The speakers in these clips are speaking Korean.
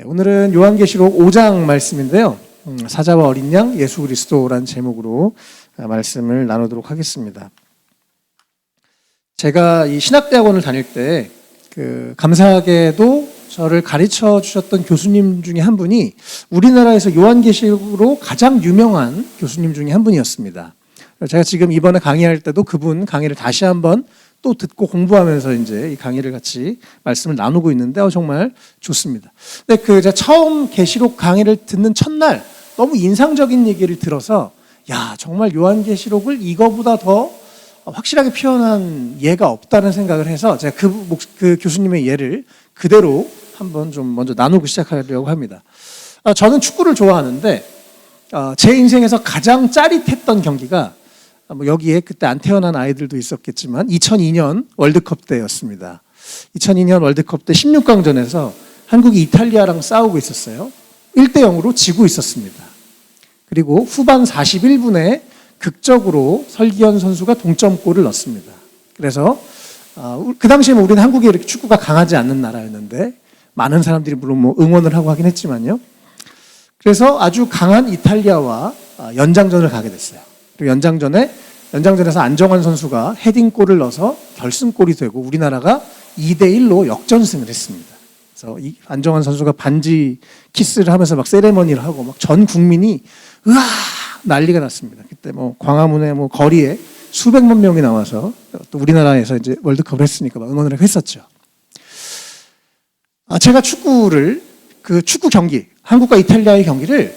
오늘은 요한계시록 5장 말씀인데요. 사자와 어린 양 예수 그리스도라는 제목으로 말씀을 나누도록 하겠습니다. 제가 이 신학대학원을 다닐 때 감사하게도 저를 가르쳐 주셨던 교수님 중에 한 분이 우리나라에서 요한계시록으로 가장 유명한 교수님 중에 한 분이었습니다. 제가 지금 이번에 강의할 때도 그분 강의를 다시 한번 또 듣고 공부하면서 이제 이 강의를 같이 말씀을 나누고 있는데 정말 좋습니다. 근데 제가 처음 계시록 강의를 듣는 첫날 너무 인상적인 얘기를 들어서 정말 요한계시록을 이거보다 더 확실하게 표현한 예가 없다는 생각을 해서 제가 그 교수님의 예를 그대로 한번 좀 먼저 나누고 시작하려고 합니다. 저는 축구를 좋아하는데 제 인생에서 가장 짜릿했던 경기가 여기에 그때 안 태어난 아이들도 있었겠지만 2002년 월드컵 때였습니다. 2002년 월드컵 때 16강전에서 한국이 이탈리아랑 싸우고 있었어요. 1대0으로 지고 있었습니다. 그리고 후반 41분에 극적으로 설기현 선수가 동점골을 넣습니다. 그래서 그 당시에 우리는 한국이 이렇게 축구가 강하지 않는 나라였는데 많은 사람들이 물론 응원을 하고 하긴 했지만요. 그래서 아주 강한 이탈리아와 연장전을 가게 됐어요. 그리고 연장전에서 안정환 선수가 헤딩골을 넣어서 결승골이 되고 우리나라가 2대1로 역전승을 했습니다. 그래서 이 안정환 선수가 반지 키스를 하면서 막 세레머니를 하고 막 전 국민이 으아 난리가 났습니다. 그때 광화문에 거리에 수백만 명이 나와서 또 우리나라에서 이제 월드컵을 했으니까 막 응원을 했었죠. 제가 축구 경기, 한국과 이탈리아의 경기를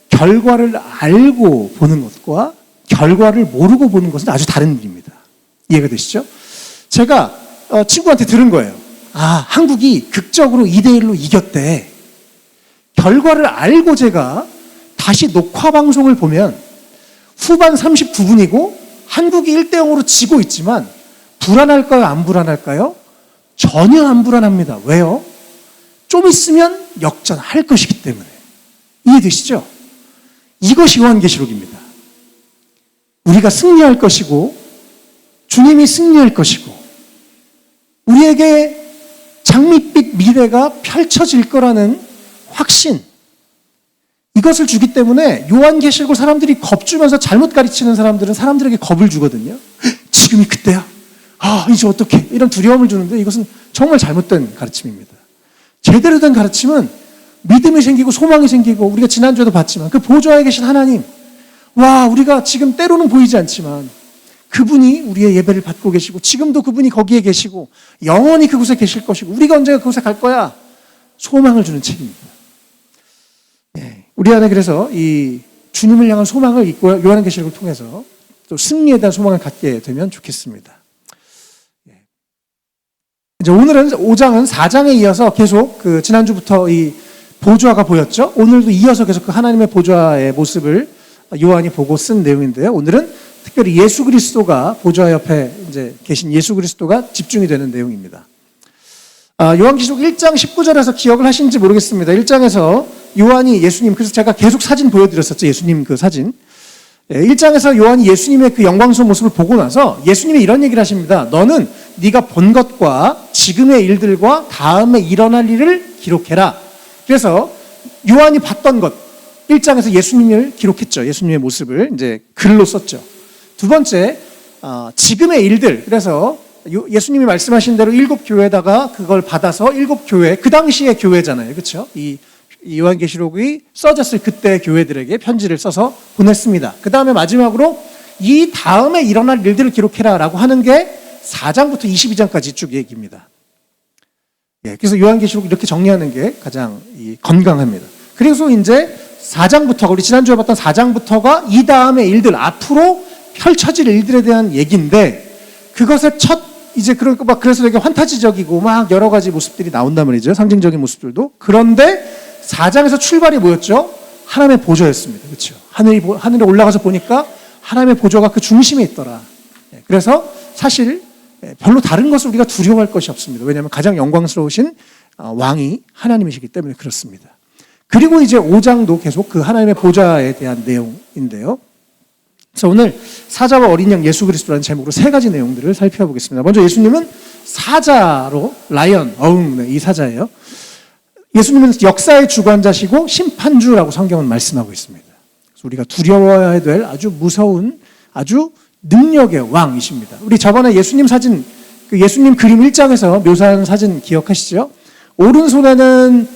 결과를 알고 보는 것과 결과를 모르고 보는 것은 아주 다른 일입니다. 이해가 되시죠? 제가 친구한테 들은 거예요. 한국이 극적으로 2대1로 이겼대. 결과를 알고 제가 다시 녹화 방송을 보면 후반 39분이고 한국이 1대0으로 지고 있지만 불안할까요? 안 불안할까요? 전혀 안 불안합니다. 왜요? 좀 있으면 역전할 것이기 때문에. 이해되시죠? 이것이 요한계시록입니다. 우리가 승리할 것이고 주님이 승리할 것이고 우리에게 장밋빛 미래가 펼쳐질 거라는 확신, 이것을 주기 때문에 요한계시록을 사람들이 겁주면서 잘못 가르치는 사람들은 사람들에게 겁을 주거든요. 지금이 그때야? 이제 어떡해? 이런 두려움을 주는데 이것은 정말 잘못된 가르침입니다. 제대로 된 가르침은 믿음이 생기고 소망이 생기고 우리가 지난주에도 봤지만 그 보좌에 계신 하나님, 우리가 지금 때로는 보이지 않지만 그분이 우리의 예배를 받고 계시고 지금도 그분이 거기에 계시고 영원히 그곳에 계실 것이고 우리가 언젠가 그곳에 갈 거야. 소망을 주는 책입니다. 우리 안에 그래서 이 주님을 향한 소망을 잊고 요한계시록을 통해서 또 승리에 대한 소망을 갖게 되면 좋겠습니다. 이제 오늘은 5장은 4장에 이어서 계속 지난주부터 이 보좌가 보였죠. 오늘도 이어서 계속 그 하나님의 보좌의 모습을 요한이 보고 쓴 내용인데요. 오늘은 특별히 예수 그리스도가 보좌 옆에 이제 계신 예수 그리스도가 집중이 되는 내용입니다. 요한계시록 1장 19절에서 기억을 하시는지 모르겠습니다. 1장에서 요한이 예수님, 그래서 제가 계속 사진 보여드렸었죠. 예수님 그 사진. 1장에서 요한이 예수님의 그 영광스러운 모습을 보고 나서 예수님이 이런 얘기를 하십니다. 너는 네가 본 것과 지금의 일들과 다음에 일어날 일을 기록해라. 그래서 요한이 봤던 것, 1장에서 예수님을 기록했죠. 예수님의 모습을 이제 글로 썼죠. 두 번째, 지금의 일들. 그래서 예수님이 말씀하신 대로 7교회에다가 그걸 받아서 7교회, 그 당시의 교회잖아요. 그렇죠? 이 요한계시록이 써졌을 그때 교회들에게 편지를 써서 보냈습니다. 그 다음에 마지막으로 이 다음에 일어날 일들을 기록해라 라고 하는 게 4장부터 22장까지 쭉 얘기입니다. 그래서 요한계시록 이렇게 정리하는 게 가장 건강합니다. 그래서 이제 4장부터가, 우리 지난주에 봤던 4장부터가 이 다음의 일들, 앞으로 펼쳐질 일들에 대한 얘기인데 그것의 그래서 되게 환타지적이고 막 여러 가지 모습들이 나온단 말이죠. 상징적인 모습들도. 그런데 4장에서 출발이 뭐였죠? 하나님의 보좌였습니다. 그렇죠? 하늘에 올라가서 보니까 하나님의 보좌가 그 중심에 있더라. 그래서 사실 별로 다른 것을 우리가 두려워할 것이 없습니다. 왜냐하면 가장 영광스러우신 왕이 하나님이시기 때문에 그렇습니다. 그리고 이제 5장도 계속 그 하나님의 보좌에 대한 내용인데요. 그래서 오늘 사자와 어린 양 예수 그리스도라는 제목으로 세 가지 내용들을 살펴보겠습니다. 먼저 예수님은 사자로, 라이언, 이 사자예요. 예수님은 역사의 주관자시고 심판주라고 성경은 말씀하고 있습니다. 그래서 우리가 두려워해야 될 아주 무서운 아주 능력의 왕이십니다. 우리 저번에 예수님 사진, 그 예수님 그림 1장에서 묘사한 사진 기억하시죠? 오른손에는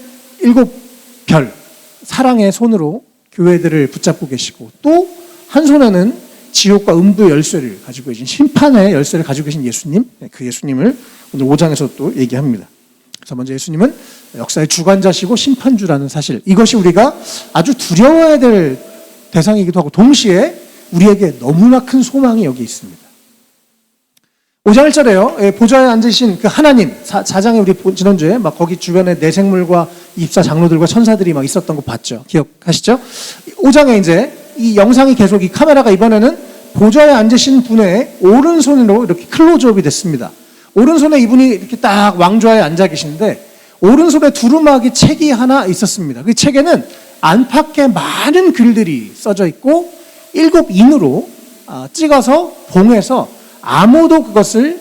7별, 사랑의 손으로 교회들을 붙잡고 계시고, 또 한 손에는 지옥과 음부의 열쇠를 가지고 계신, 심판의 열쇠를 가지고 계신 예수님, 그 예수님을 오늘 5장에서 또 얘기합니다. 그래서 먼저 예수님은 역사의 주관자시고 심판주라는 사실, 이것이 우리가 아주 두려워해야 될 대상이기도 하고 동시에 우리에게 너무나 큰 소망이 여기 있습니다. 5장 1절에요. 보좌에 앉으신 그 하나님, 4장에 우리 지난주에 막 거기 주변에 내생물과 입사 장로들과 천사들이 막 있었던 거 봤죠. 기억하시죠? 5장에 이제 이 영상이 계속, 이 카메라가 이번에는 보좌에 앉으신 분의 오른손으로 이렇게 클로즈업이 됐습니다. 오른손에 이분이 이렇게 딱 왕좌에 앉아 계신데 오른손에 두루마기 책이 하나 있었습니다. 그 책에는 안팎에 많은 글들이 써져 있고 7인으로 찍어서 봉해서 아무도 그것을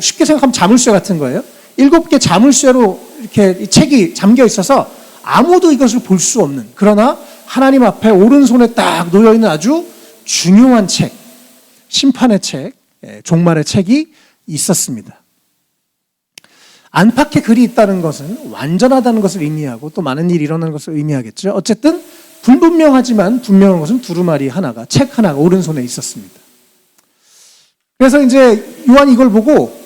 쉽게 생각하면 자물쇠 같은 거예요. 7개 자물쇠로 이렇게 이 책이 잠겨 있어서 아무도 이것을 볼 수 없는, 그러나 하나님 앞에 오른손에 딱 놓여있는 아주 중요한 책, 심판의 책, 종말의 책이 있었습니다. 안팎에 글이 있다는 것은 완전하다는 것을 의미하고 또 많은 일이 일어나는 것을 의미하겠죠. 어쨌든 불분명하지만 분명한 것은 두루마리 하나가, 책 하나가 오른손에 있었습니다. 그래서 이제 요한이 이걸 보고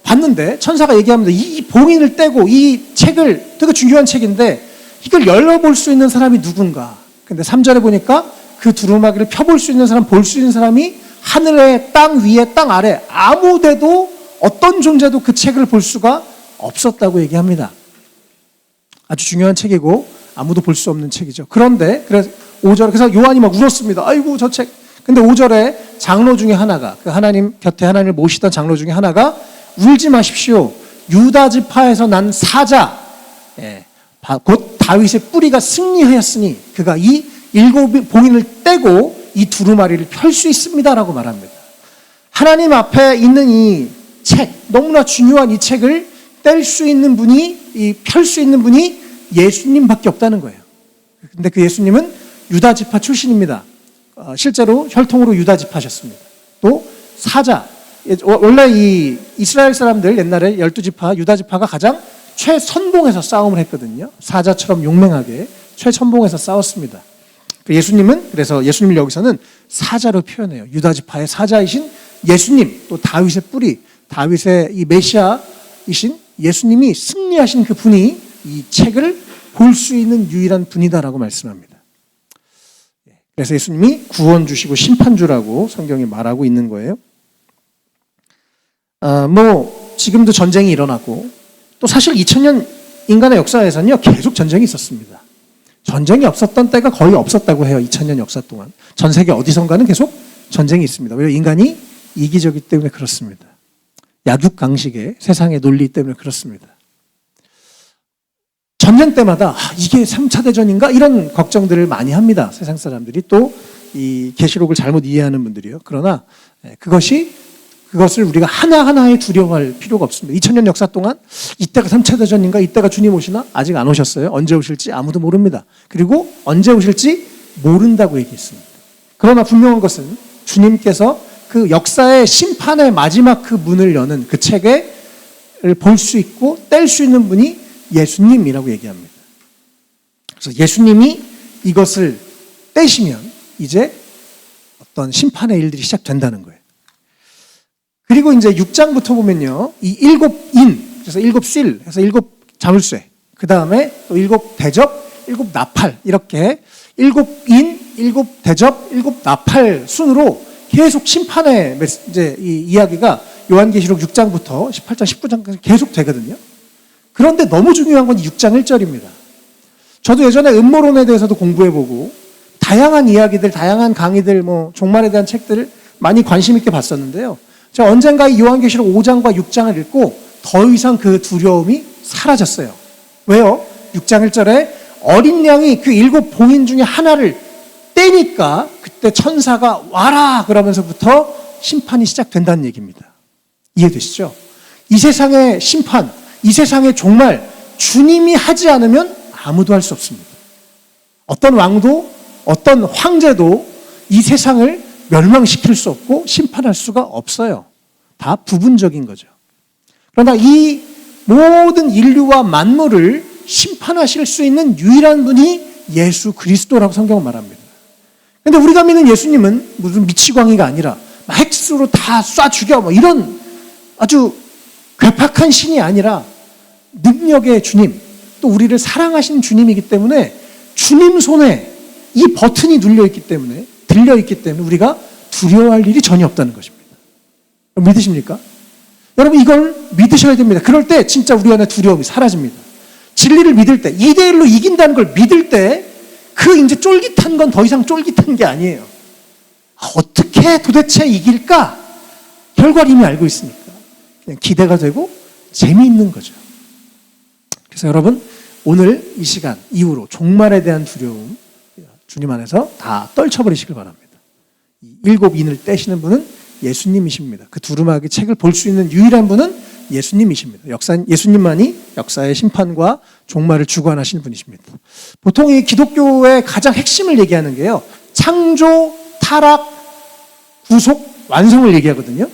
봤는데 천사가 얘기합니다. 이 봉인을 떼고 이 책을, 되게 중요한 책인데 이걸 열어볼 수 있는 사람이 누군가. 근데 3절에 보니까 그 두루마기를 펴볼 수 있는 사람, 볼 수 있는 사람이 하늘에, 땅 위에, 땅 아래 아무 데도 어떤 존재도 그 책을 볼 수가 없었다고 얘기합니다. 아주 중요한 책이고 아무도 볼 수 없는 책이죠. 그런데 그래서 5절, 그래서 요한이 막 울었습니다. 아이고 저 책. 근데 5절에 장로 중에 하나가, 그 하나님 곁에 하나님을 모시던 장로 중에 하나가 울지 마십시오. 유다 지파에서 난 사자, 곧 다윗의 뿌리가 승리하였으니 그가 이 7 봉인을 떼고 이 두루마리를 펼 수 있습니다라고 말합니다. 하나님 앞에 있는 이 책, 너무나 중요한 이 책을 뗄 수 있는 분이, 펼 수 있는 분이 예수님밖에 없다는 거예요. 근데 그 예수님은 유다 지파 출신입니다. 실제로 혈통으로 유다 지파셨습니다. 또 사자, 원래 이 이스라엘 사람들 옛날에 12지파, 유다 지파가 가장 최선봉에서 싸움을 했거든요. 사자처럼 용맹하게 최선봉에서 싸웠습니다. 예수님은, 그래서 예수님을 여기서는 사자로 표현해요. 유다 지파의 사자이신 예수님, 또 다윗의 뿌리, 다윗의 이 메시아이신 예수님이 승리하신 그 분이 이 책을 볼 수 있는 유일한 분이다라고 말씀합니다. 그래서 예수님이 구원 주시고 심판주라고 성경이 말하고 있는 거예요. 지금도 전쟁이 일어나고, 또 사실 2000년 인간의 역사에서는요, 계속 전쟁이 있었습니다. 전쟁이 없었던 때가 거의 없었다고 해요. 2000년 역사 동안. 전 세계 어디선가는 계속 전쟁이 있습니다. 왜냐하면 인간이 이기적이기 때문에 그렇습니다. 약육강식의 세상의 논리 때문에 그렇습니다. 전쟁 때마다 이게 3차 대전인가? 이런 걱정들을 많이 합니다. 세상 사람들이, 또 이 계시록을 잘못 이해하는 분들이요. 그러나 그것을 우리가 하나하나에 두려워할 필요가 없습니다. 2000년 역사 동안 이때가 3차 대전인가? 이때가 주님 오시나? 아직 안 오셨어요. 언제 오실지 아무도 모릅니다. 그리고 언제 오실지 모른다고 얘기했습니다. 그러나 분명한 것은 주님께서 그 역사의 심판의 마지막 그 문을 여는 그 책을 볼 수 있고 뗄 수 있는 분이 예수님이라고 얘기합니다. 그래서 예수님이 이것을 떼시면 이제 어떤 심판의 일들이 시작된다는 거예요. 그리고 이제 6장부터 보면요, 이 7인, 그래서 7실, 그래서 7 자물쇠, 그 다음에 또 7 대접, 7 나팔, 이렇게 7인, 7 대접, 7 나팔 순으로 계속 심판의 이제 이 이야기가 요한계시록 6장부터 18장, 19장까지 계속 되거든요. 그런데 너무 중요한 건 6장 1절입니다. 저도 예전에 음모론에 대해서도 공부해보고 다양한 이야기들, 다양한 강의들, 종말에 대한 책들을 많이 관심 있게 봤었는데요. 제가 언젠가 이 요한계시록 5장과 6장을 읽고 더 이상 그 두려움이 사라졌어요. 왜요? 6장 1절에 어린 양이 그 7 봉인 중에 하나를 떼니까 그때 천사가 와라 그러면서부터 심판이 시작된다는 얘기입니다. 이해되시죠? 이 세상의 심판, 이 세상의 종말, 주님이 하지 않으면 아무도 할 수 없습니다. 어떤 왕도 어떤 황제도 이 세상을 멸망시킬 수 없고 심판할 수가 없어요. 다 부분적인 거죠. 그러나 이 모든 인류와 만물을 심판하실 수 있는 유일한 분이 예수 그리스도라고 성경은 말합니다. 그런데 우리가 믿는 예수님은 무슨 미치광이가 아니라 핵수로 다 쏴 죽여 이런 아주 괴팍한 신이 아니라 능력의 주님, 또 우리를 사랑하시는 주님이기 때문에 주님 손에 이 버튼이 눌려있기 때문에, 들려있기 때문에 우리가 두려워할 일이 전혀 없다는 것입니다. 믿으십니까? 여러분 이걸 믿으셔야 됩니다. 그럴 때 진짜 우리 안에 두려움이 사라집니다. 진리를 믿을 때, 2대1로 이긴다는 걸 믿을 때 그 이제 쫄깃한 건 더 이상 쫄깃한 게 아니에요. 어떻게 도대체 이길까? 결과를 이미 알고 있으니까 그냥 기대가 되고 재미있는 거죠. 그래서 여러분 오늘 이 시간 이후로 종말에 대한 두려움 주님 안에서 다 떨쳐버리시길 바랍니다. 이 7인을 떼시는 분은 예수님이십니다. 그 두루마기 책을 볼 수 있는 유일한 분은 예수님이십니다. 예수님만이 역사의 심판과 종말을 주관하시는 분이십니다. 보통 이 기독교의 가장 핵심을 얘기하는 게요, 창조, 타락, 구속, 완성을 얘기하거든요.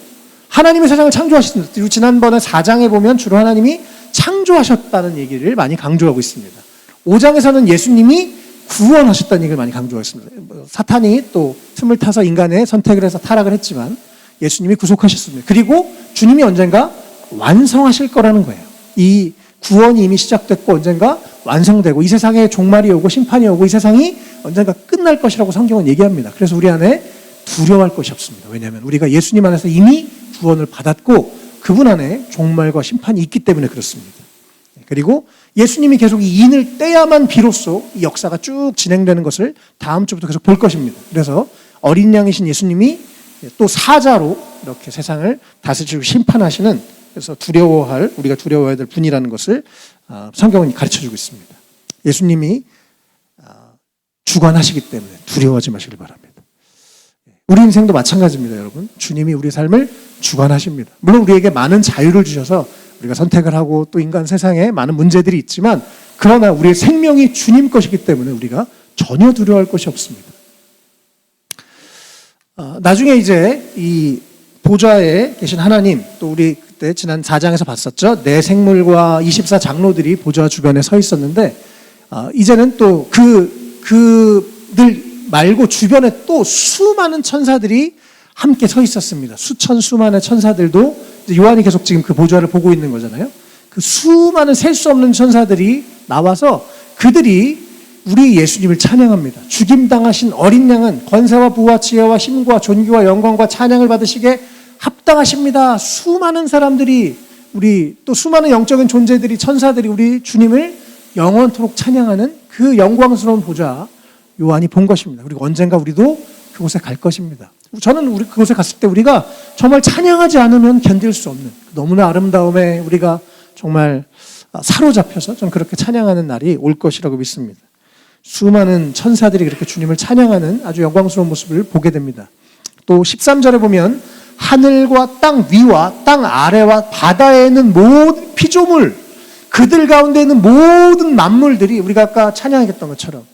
하나님의 세상을 창조하셨습니다. 그리고 지난번에 4장에 보면 주로 하나님이 창조하셨다는 얘기를 많이 강조하고 있습니다. 5장에서는 예수님이 구원하셨다는 얘기를 많이 강조하고 있습니다. 사탄이 또 틈을 타서 인간의 선택을 해서 타락을 했지만 예수님이 구속하셨습니다. 그리고 주님이 언젠가 완성하실 거라는 거예요. 이 구원이 이미 시작됐고 언젠가 완성되고 이 세상에 종말이 오고 심판이 오고 이 세상이 언젠가 끝날 것이라고 성경은 얘기합니다. 그래서 우리 안에 두려워할 것이 없습니다. 왜냐하면 우리가 예수님 안에서 이미 구원을 받았고 그분 안에 종말과 심판이 있기 때문에 그렇습니다. 그리고 예수님이 계속 이 인을 떼야만 비로소 이 역사가 쭉 진행되는 것을 다음 주부터 계속 볼 것입니다. 그래서 어린 양이신 예수님이 또 사자로 이렇게 세상을 다스리고 심판하시는, 그래서 우리가 두려워해야 될 분이라는 것을 성경은 가르쳐주고 있습니다. 예수님이 주관하시기 때문에 두려워하지 마시길 바랍니다. 우리 인생도 마찬가지입니다, 여러분. 주님이 우리 삶을 주관하십니다. 물론 우리에게 많은 자유를 주셔서 우리가 선택을 하고 또 인간 세상에 많은 문제들이 있지만, 그러나 우리의 생명이 주님 것이기 때문에 우리가 전혀 두려워할 것이 없습니다. 나중에 이제 이 보좌에 계신 하나님, 또 우리 그때 지난 4장에서 봤었죠. 네 생물과 24장로들이 보좌 주변에 서 있었는데, 이제는 또 그들 말고 주변에 또 수많은 천사들이 함께 서 있었습니다. 수만의 천사들도, 요한이 계속 지금 그 보좌를 보고 있는 거잖아요. 그 수많은 셀 수 없는 천사들이 나와서 그들이 우리 예수님을 찬양합니다. 죽임당하신 어린 양은 권세와 부와 지혜와 힘과 존귀와 영광과 찬양을 받으시기에 합당하십니다. 수많은 사람들이, 우리 또 수많은 영적인 존재들이, 천사들이 우리 주님을 영원토록 찬양하는 그 영광스러운 보좌, 요한이 본 것입니다. 그리고 언젠가 우리도 그곳에 갈 것입니다. 저는 우리 그곳에 갔을 때 우리가 정말 찬양하지 않으면 견딜 수 없는 너무나 아름다움에 우리가 정말 사로잡혀서 저는 그렇게 찬양하는 날이 올 것이라고 믿습니다. 수많은 천사들이 그렇게 주님을 찬양하는 아주 영광스러운 모습을 보게 됩니다. 또 13절에 보면 하늘과 땅 위와 땅 아래와 바다에 있는 모든 피조물, 그들 가운데 있는 모든 만물들이 우리가 아까 찬양했던 것처럼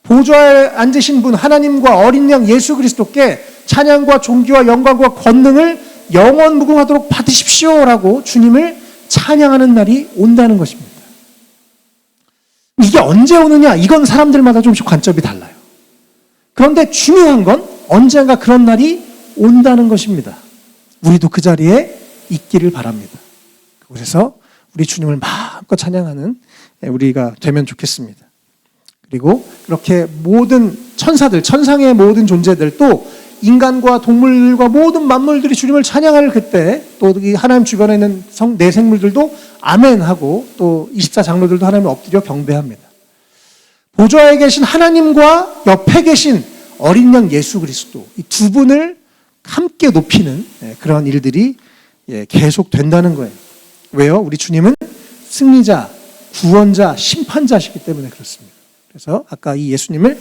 보좌에 앉으신 분 하나님과 어린 양 예수 그리스도께 찬양과 존귀와 영광과 권능을 영원 무궁하도록 받으십시오라고 주님을 찬양하는 날이 온다는 것입니다. 이게 언제 오느냐? 이건 사람들마다 조금씩 관점이 달라요. 그런데 중요한 건 언젠가 그런 날이 온다는 것입니다. 우리도 그 자리에 있기를 바랍니다. 그래서 우리 주님을 마음껏 찬양하는 우리가 되면 좋겠습니다. 그리고 그렇게 모든 천사들, 천상의 모든 존재들, 또 인간과 동물과 모든 만물들이 주님을 찬양할 그때 또 이 하나님 주변에 있는 네 생물들도 아멘하고 또 24장로들도 하나님을 엎드려 경배합니다. 보좌에 계신 하나님과 옆에 계신 어린 양 예수 그리스도, 이 두 분을 함께 높이는 그런 일들이 계속 된다는 거예요. 왜요? 우리 주님은 승리자, 구원자, 심판자시기 때문에 그렇습니다. 그래서 아까 이 예수님을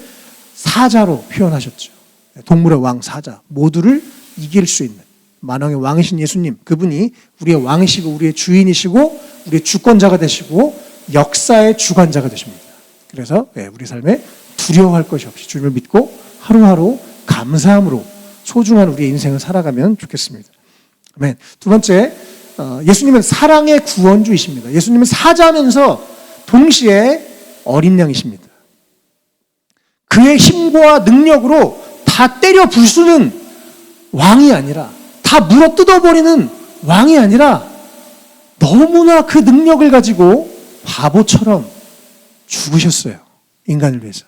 사자로 표현하셨죠. 동물의 왕 사자, 모두를 이길 수 있는 만왕의 왕이신 예수님, 그분이 우리의 왕이시고 우리의 주인이시고 우리의 주권자가 되시고 역사의 주관자가 되십니다. 그래서 우리 삶에 두려워할 것이 없이 주님을 믿고 하루하루 감사함으로 소중한 우리의 인생을 살아가면 좋겠습니다. 아멘. 두 번째, 예수님은 사랑의 구원주이십니다. 예수님은 사자면서 동시에 어린 양이십니다. 그의 힘과 능력으로 다 때려 부수는 왕이 아니라, 다 물어 뜯어버리는 왕이 아니라 너무나 그 능력을 가지고 바보처럼 죽으셨어요. 인간을 위해서.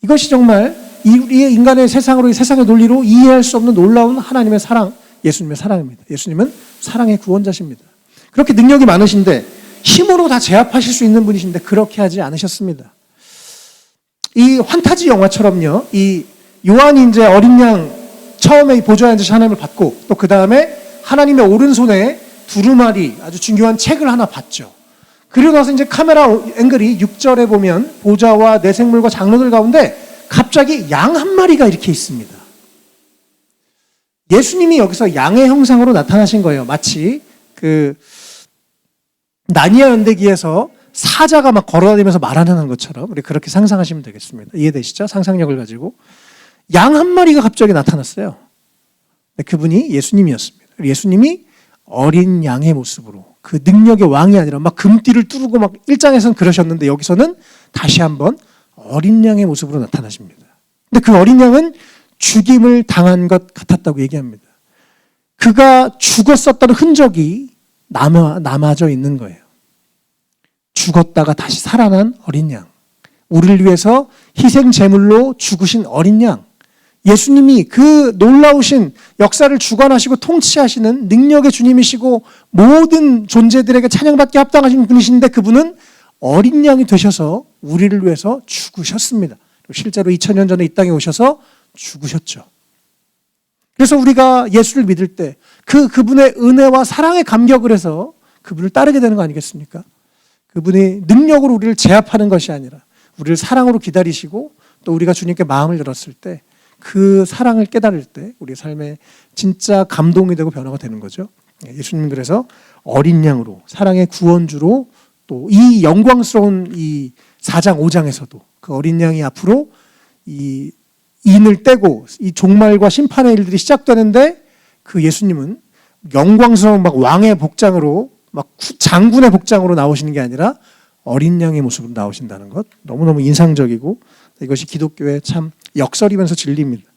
이것이 정말 우리의 인간의 세상으로, 이 세상의 논리로 이해할 수 없는 놀라운 하나님의 사랑, 예수님의 사랑입니다. 예수님은 사랑의 구원자십니다. 그렇게 능력이 많으신데 힘으로 다 제압하실 수 있는 분이신데 그렇게 하지 않으셨습니다. 이 환타지 영화처럼요, 이 요한이 이제 어린 양 처음에 보좌에 앉으신 하나님을 받고 또 그 다음에 하나님의 오른손에 두루마리 아주 중요한 책을 하나 받죠. 그리고 나서 이제 카메라 앵글이 6절에 보면 보좌와 내생물과 장로들 가운데 갑자기 양 한 마리가 이렇게 있습니다. 예수님이 여기서 양의 형상으로 나타나신 거예요. 마치 그 나니아 연대기에서 사자가 막 걸어다니면서 말하는 것처럼 우리 그렇게 상상하시면 되겠습니다. 이해되시죠? 상상력을 가지고 양 한 마리가 갑자기 나타났어요. 그분이 예수님이었습니다. 예수님이 어린 양의 모습으로 그 능력의 왕이 아니라 막 금띠를 뚜르고 막 1장에서는 그러셨는데 여기서는 다시 한번 어린 양의 모습으로 나타나십니다. 근데 그 어린 양은 죽임을 당한 것 같았다고 얘기합니다. 그가 죽었었다는 흔적이 남아져 있는 거예요. 죽었다가 다시 살아난 어린 양. 우리를 위해서 희생 제물로 죽으신 어린 양. 예수님이 그 놀라우신 역사를 주관하시고 통치하시는 능력의 주님이시고 모든 존재들에게 찬양받게 합당하신 분이신데 그분은 어린 양이 되셔서 우리를 위해서 죽으셨습니다. 실제로 2000년 전에 이 땅에 오셔서 죽으셨죠. 그래서 우리가 예수를 믿을 때 그분의 은혜와 사랑에 감격을 해서 그분을 따르게 되는 거 아니겠습니까? 그분이 능력으로 우리를 제압하는 것이 아니라 우리를 사랑으로 기다리시고 또 우리가 주님께 마음을 열었을 때 그 사랑을 깨달을 때 우리의 삶에 진짜 감동이 되고 변화가 되는 거죠. 예수님은 그래서 어린 양으로 사랑의 구원주로 또 이 영광스러운 이 4장 5장에서도 그 어린 양이 앞으로 이 인을 떼고 이 종말과 심판의 일들이 시작되는데 그 예수님은 영광스러운 막 왕의 복장으로 막 장군의 복장으로 나오시는 게 아니라 어린 양의 모습으로 나오신다는 것 너무너무 인상적이고 이것이 기독교의 참 역설이면서 진리입니다.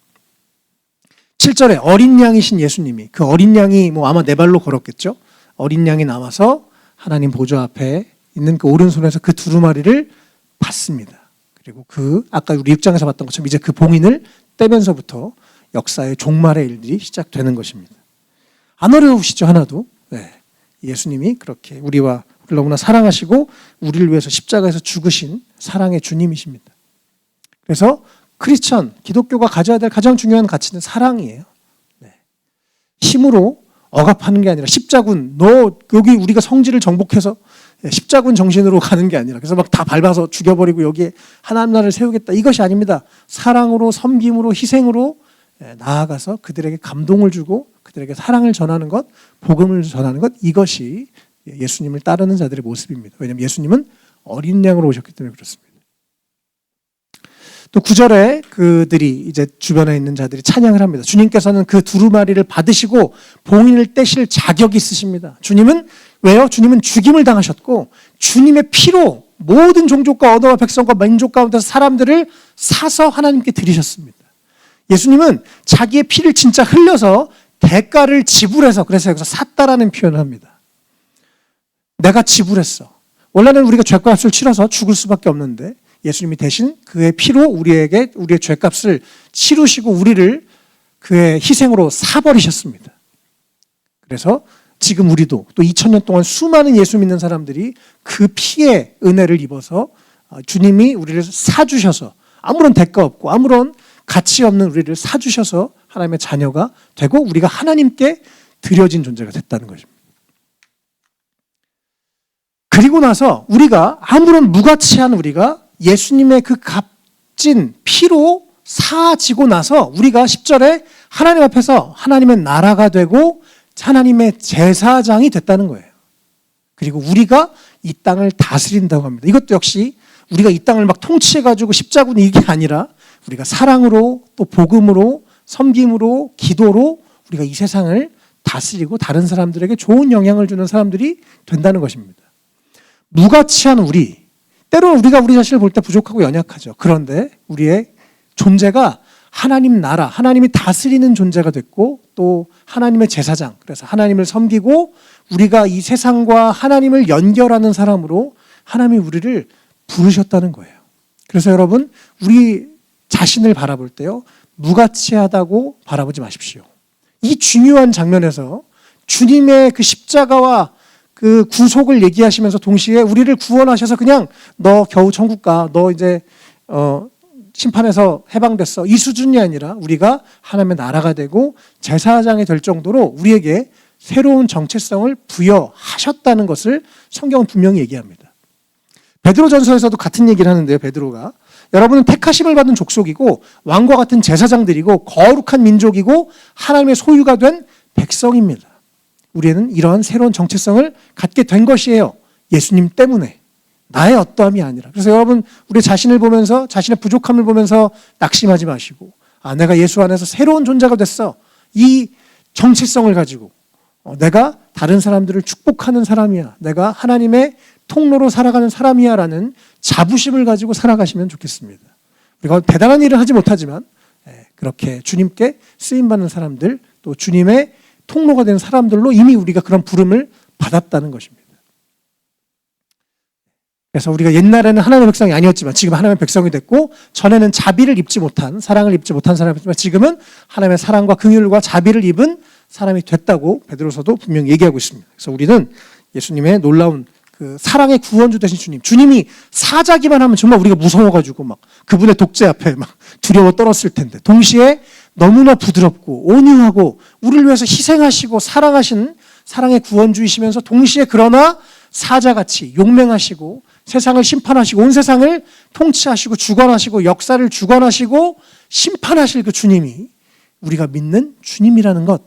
7절에 어린 양이신 예수님이 그 어린 양이 아마 네 발로 걸었겠죠. 어린 양이 나와서 하나님 보좌 앞에 있는 그 오른손에서 그 두루마리를 받습니다. 그리고 아까 우리 6장에서 봤던 것처럼 이제 그 봉인을 떼면서부터 역사의 종말의 일들이 시작되는 것입니다. 안 어려우시죠, 하나도? 네. 예수님이 그렇게 우리를 너무나 사랑하시고 우리를 위해서 십자가에서 죽으신 사랑의 주님이십니다. 그래서 크리스천, 기독교가 가져야 될 가장 중요한 가치는 사랑이에요. 네. 힘으로 억압하는 게 아니라 십자군, 여기 우리가 성질을 정복해서 십자군 정신으로 가는 게 아니라 그래서 막 다 밟아서 죽여버리고 여기에 하나님 나라를 세우겠다. 이것이 아닙니다. 사랑으로, 섬김으로, 희생으로 나아가서 그들에게 감동을 주고 그들에게 사랑을 전하는 것, 복음을 전하는 것, 이것이 예수님을 따르는 자들의 모습입니다. 왜냐하면 예수님은 어린 양으로 오셨기 때문에 그렇습니다. 또 9절에 그들이 이제 주변에 있는 자들이 찬양을 합니다. 주님께서는 그 두루마리를 받으시고 봉인을 떼실 자격이 있으십니다. 주님은 왜요? 주님은 죽임을 당하셨고 주님의 피로 모든 종족과 언어와 백성과 민족 가운데서 사람들을 사서 하나님께 드리셨습니다. 예수님은 자기의 피를 진짜 흘려서 대가를 지불해서 그래서 여기서 샀다라는 표현을 합니다. 내가 지불했어. 원래는 우리가 죄값을 치러서 죽을 수밖에 없는데 예수님이 대신 그의 피로 우리의 죄값을 치르시고 우리를 그의 희생으로 사버리셨습니다. 그래서 지금 우리도 또 2000년 동안 수많은 예수 믿는 사람들이 그 피의 은혜를 입어서 주님이 우리를 사주셔서 아무런 대가 없고 아무런 가치 없는 우리를 사주셔서 하나님의 자녀가 되고 우리가 하나님께 드려진 존재가 됐다는 것입니다. 그리고 나서 우리가 아무런 무가치한 우리가 예수님의 그 값진 피로 사지고 나서 우리가 10절에 하나님 앞에서 하나님의 나라가 되고 하나님의 제사장이 됐다는 거예요. 그리고 우리가 이 땅을 다스린다고 합니다. 이것도 역시 우리가 이 땅을 막 통치해가지고 십자군 이게 아니라 우리가 사랑으로 또 복음으로 섬김으로 기도로 우리가 이 세상을 다스리고 다른 사람들에게 좋은 영향을 주는 사람들이 된다는 것입니다. 무가치한 우리, 때로는 우리가 우리 자신을 볼 때 부족하고 연약하죠. 그런데 우리의 존재가 하나님 나라, 하나님이 다스리는 존재가 됐고 또 하나님의 제사장, 그래서 하나님을 섬기고 우리가 이 세상과 하나님을 연결하는 사람으로 하나님이 우리를 부르셨다는 거예요. 그래서 여러분, 우리 자신을 바라볼 때요, 무가치하다고 바라보지 마십시오. 이 중요한 장면에서 주님의 그 십자가와 그 구속을 얘기하시면서 동시에 우리를 구원하셔서 그냥 너 겨우 천국 가, 너 이제 심판에서 해방됐어, 이 수준이 아니라 우리가 하나님의 나라가 되고 제사장이 될 정도로 우리에게 새로운 정체성을 부여하셨다는 것을 성경은 분명히 얘기합니다. 베드로전서에서도 같은 얘기를 하는데요. 베드로가 여러분은 택하심을 받은 족속이고 왕과 같은 제사장들이고 거룩한 민족이고 하나님의 소유가 된 백성입니다. 우리는 이러한 새로운 정체성을 갖게 된 것이에요. 예수님 때문에. 나의 어떠함이 아니라. 그래서 여러분, 우리 자신을 보면서 자신의 부족함을 보면서 낙심하지 마시고, 내가 예수 안에서 새로운 존재가 됐어. 이 정체성을 가지고 내가 다른 사람들을 축복하는 사람이야, 내가 하나님의 통로로 살아가는 사람이야 라는 자부심을 가지고 살아가시면 좋겠습니다. 우리가 대단한 일을 하지 못하지만 그렇게 주님께 쓰임받는 사람들, 또 주님의 통로가 되는 사람들로 이미 우리가 그런 부름을 받았다는 것입니다. 그래서 우리가 옛날에는 하나님의 백성이 아니었지만 지금 하나님의 백성이 됐고, 전에는 자비를 입지 못한, 사랑을 입지 못한 사람이었지만 지금은 하나님의 사랑과 긍휼과 자비를 입은 사람이 됐다고 베드로서도 분명히 얘기하고 있습니다. 그래서 우리는 예수님의 놀라운 그 사랑의 구원주 되신 주님이 사자기만 하면 정말 우리가 무서워가지고 막 그분의 독재 앞에 막 두려워 떨었을 텐데, 동시에 너무나 부드럽고 온유하고 우리를 위해서 희생하시고 사랑하신 사랑의 구원주이시면서 동시에 그러나 사자같이 용맹하시고 세상을 심판하시고 온 세상을 통치하시고 주관하시고 역사를 주관하시고 심판하실 그 주님이 우리가 믿는 주님이라는 것.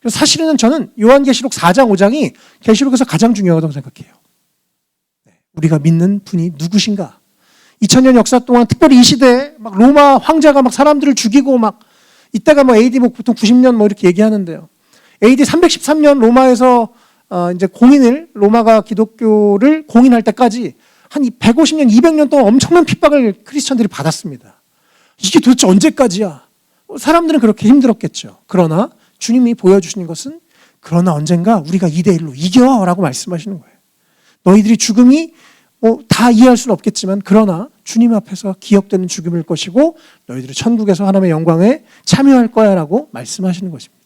사실은 저는 요한계시록 4장 5장이 계시록에서 가장 중요하다고 생각해요. 우리가 믿는 분이 누구신가? 2000년 역사 동안 특별히 이 시대에 막 로마 황제가 막 사람들을 죽이고 막, 이때가 뭐 AD 뭐 보통 90년 뭐 이렇게 얘기하는데요. AD 313년 로마에서 이제 로마가 기독교를 공인할 때까지 한 150년, 200년 동안 엄청난 핍박을 크리스천들이 받았습니다. 이게 도대체 언제까지야? 사람들은 그렇게 힘들었겠죠. 그러나 주님이 보여주시는 것은, 그러나 언젠가 우리가 2대1로 이겨라고 말씀하시는 거예요. 너희들이 죽음이 다 이해할 수는 없겠지만 그러나 주님 앞에서 기억되는 죽음일 것이고 너희들이 천국에서 하나님의 영광에 참여할 거야 라고 말씀하시는 것입니다.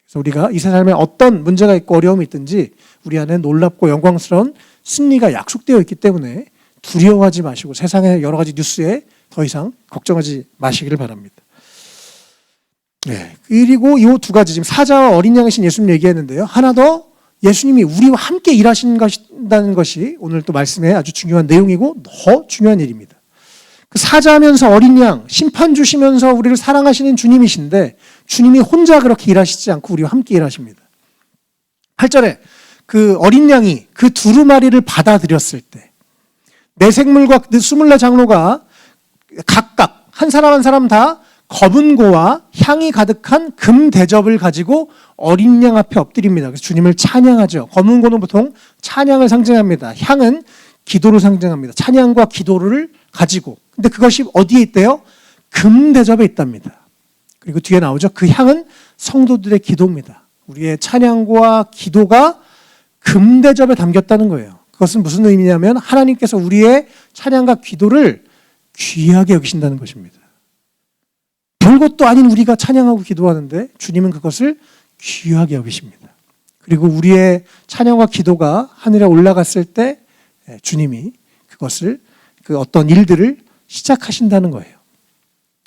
그래서 우리가 이 세상에 어떤 문제가 있고 어려움이 있든지 우리 안에 놀랍고 영광스러운 승리가 약속되어 있기 때문에 두려워하지 마시고 세상의 여러 가지 뉴스에 더 이상 걱정하지 마시기를 바랍니다. 네. 그리고 이 두 가지, 지금 사자와 어린 양이신 예수님 얘기했는데요. 하나 더, 예수님이 우리와 함께 일하신다는 것이 오늘 또 말씀의 아주 중요한 내용이고 더 중요한 일입니다. 그 사자하면서 어린 양, 심판 주시면서 우리를 사랑하시는 주님이신데 주님이 혼자 그렇게 일하시지 않고 우리와 함께 일하십니다. 8절에 그 어린 양이 그 두루마리를 받아들였을 때 네 생물과 24장로가 각각 한 사람 한 사람 다 검은 고와 향이 가득한 금 대접을 가지고 어린 양 앞에 엎드립니다. 그래서 주님을 찬양하죠. 검은 고는 보통 찬양을 상징합니다. 향은 기도를 상징합니다. 찬양과 기도를 가지고. 근데 그것이 어디에 있대요? 금 대접에 있답니다. 그리고 뒤에 나오죠. 그 향은 성도들의 기도입니다. 우리의 찬양과 기도가 금 대접에 담겼다는 거예요. 그것은 무슨 의미냐면 하나님께서 우리의 찬양과 기도를 귀하게 여기신다는 것입니다. 별것도 아닌 우리가 찬양하고 기도하는데 주님은 그것을 귀하게 여기십니다. 그리고 우리의 찬양과 기도가 하늘에 올라갔을 때 주님이 그것을, 그 어떤 일들을 시작하신다는 거예요.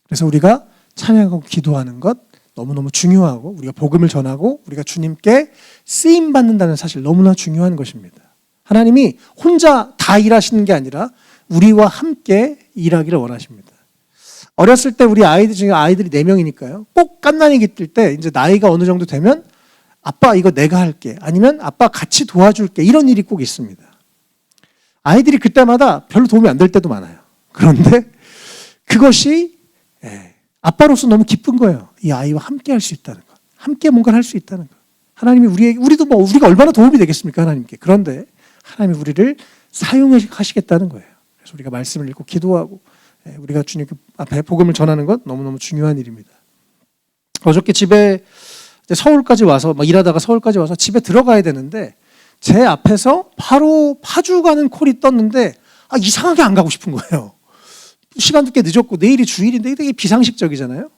그래서 우리가 찬양하고 기도하는 것 너무너무 중요하고, 우리가 복음을 전하고 우리가 주님께 쓰임받는다는 사실 너무나 중요한 것입니다. 하나님이 혼자 다 일하시는 게 아니라 우리와 함께 일하기를 원하십니다. 어렸을 때 우리 아이들 중에 아이들이 4명이니까요. 꼭 갓난아기 뜰 때 이제 나이가 어느 정도 되면 아빠 이거 내가 할게, 아니면 아빠 같이 도와줄게, 이런 일이 꼭 있습니다. 아이들이 그때마다 별로 도움이 안 될 때도 많아요. 그런데 그것이 아빠로서 너무 기쁜 거예요. 이 아이와 함께 할 수 있다는 것, 함께 뭔가를 할 수 있다는 것. 하나님이 우리도 우리가 얼마나 도움이 되겠습니까, 하나님께. 그런데 하나님이 우리를 사용하시겠다는 거예요. 그래서 우리가 말씀을 읽고 기도하고 우리가 주님 앞에 복음을 전하는 것 너무너무 중요한 일입니다. 어저께 집에 서울까지 와서 일하다가 서울까지 와서 집에 들어가야 되는데 제 앞에서 바로 파주 가는 콜이 떴는데 이상하게 안 가고 싶은 거예요. 시간도 꽤 늦었고 내일이 주일인데 되게 비상식적이잖아요.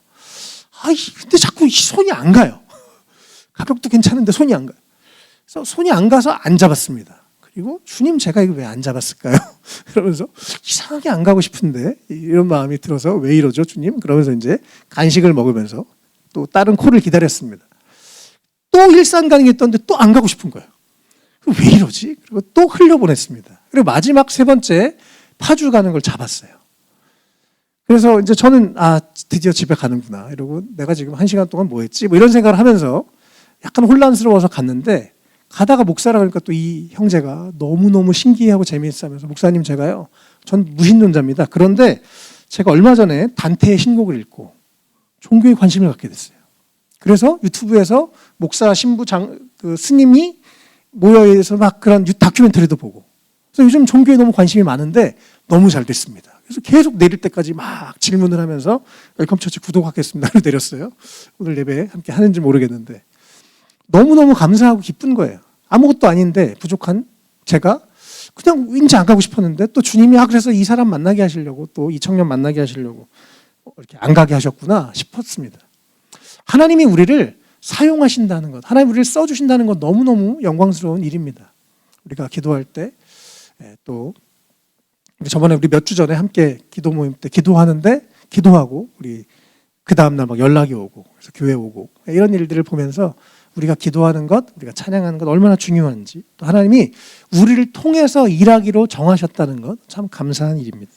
근데 자꾸 손이 안 가요. 가격도 괜찮은데 손이 안 가요. 그래서 손이 안 가서 안 잡았습니다. 그리고 주님, 제가 이거 왜 안 잡았을까요? 그러면서 이상하게 안 가고 싶은데 이런 마음이 들어서 왜 이러죠, 주님? 그러면서 이제 간식을 먹으면서 또 다른 콜을 기다렸습니다. 또 일산 가는 게 있던데 또 안 가고 싶은 거예요. 왜 이러지? 그리고 또 흘려보냈습니다. 그리고 마지막 세 번째 파주 가는 걸 잡았어요. 그래서 이제 저는 드디어 집에 가는구나 이러고 내가 지금 1시간 동안 뭐 했지? 이런 생각을 하면서 약간 혼란스러워서 갔는데 가다가 목사라 그러니까 또 이 형제가 너무너무 신기해하고 재미있어하면서 목사님, 제가요, 전 무신론자입니다. 그런데 제가 얼마 전에 단테의 신곡을 읽고 종교에 관심을 갖게 됐어요. 그래서 유튜브에서 목사 신부 스님이 모여서 막 그런 다큐멘터리도 보고, 그래서 요즘 종교에 너무 관심이 많은데 너무 잘 됐습니다. 그래서 계속 내릴 때까지 막 질문을 하면서 웰컴 처치 구독하겠습니다를 내렸어요. 오늘 예배 함께 하는지 모르겠는데 너무너무 감사하고 기쁜 거예요. 아무것도 아닌데 부족한 제가 그냥 왠지 안 가고 싶었는데 또 주님이 그래서 이 사람 만나게 하시려고, 또 이 청년 만나게 하시려고 이렇게 안 가게 하셨구나 싶었습니다. 하나님이 우리를 사용하신다는 것, 하나님 우리를 써주신다는 것 너무너무 영광스러운 일입니다. 우리가 기도할 때 또 저번에 우리 몇 주 전에 함께 기도 모임 때 기도하는데 기도하고 우리 그 다음날 막 연락이 오고 그래서 교회 오고 이런 일들을 보면서 우리가 기도하는 것, 우리가 찬양하는 것 얼마나 중요한지, 또 하나님이 우리를 통해서 일하기로 정하셨다는 것 참 감사한 일입니다.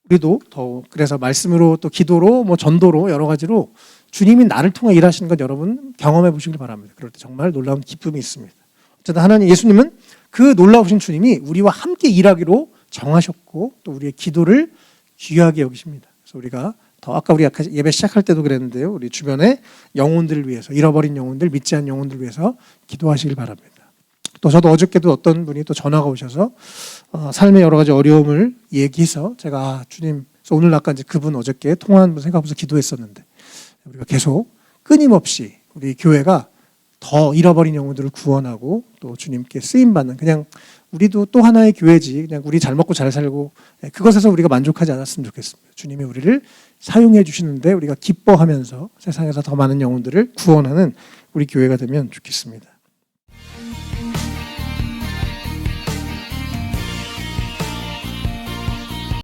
우리도 더 그래서 말씀으로 또 기도로 전도로 여러 가지로 주님이 나를 통해 일하시는 것 여러분 경험해 보시길 바랍니다. 그럴 때 정말 놀라운 기쁨이 있습니다. 어쨌든 하나님, 예수님은 그 놀라우신 주님이 우리와 함께 일하기로 정하셨고 또 우리의 기도를 귀하게 여기십니다. 그래서 우리가 아까 우리 예배 시작할 때도 그랬는데요, 우리 주변의 영혼들을 위해서, 잃어버린 영혼들, 믿지 않은 영혼들을 위해서 기도하시길 바랍니다. 또 저도 어저께도 어떤 분이 또 전화가 오셔서 삶의 여러 가지 어려움을 얘기해서 제가 주님, 오늘 아까 이제 그분 어저께 통화한 분 생각하면서 기도했었는데 우리가 계속 끊임없이 우리 교회가 더 잃어버린 영혼들을 구원하고 또 주님께 쓰임받는, 그냥 우리도 또 하나의 교회지, 그냥 우리 잘 먹고 잘 살고 그것에서 우리가 만족하지 않았으면 좋겠습니다. 주님이 우리를 사용해 주시는데 우리가 기뻐하면서 세상에서 더 많은 영혼들을 구원하는 우리 교회가 되면 좋겠습니다.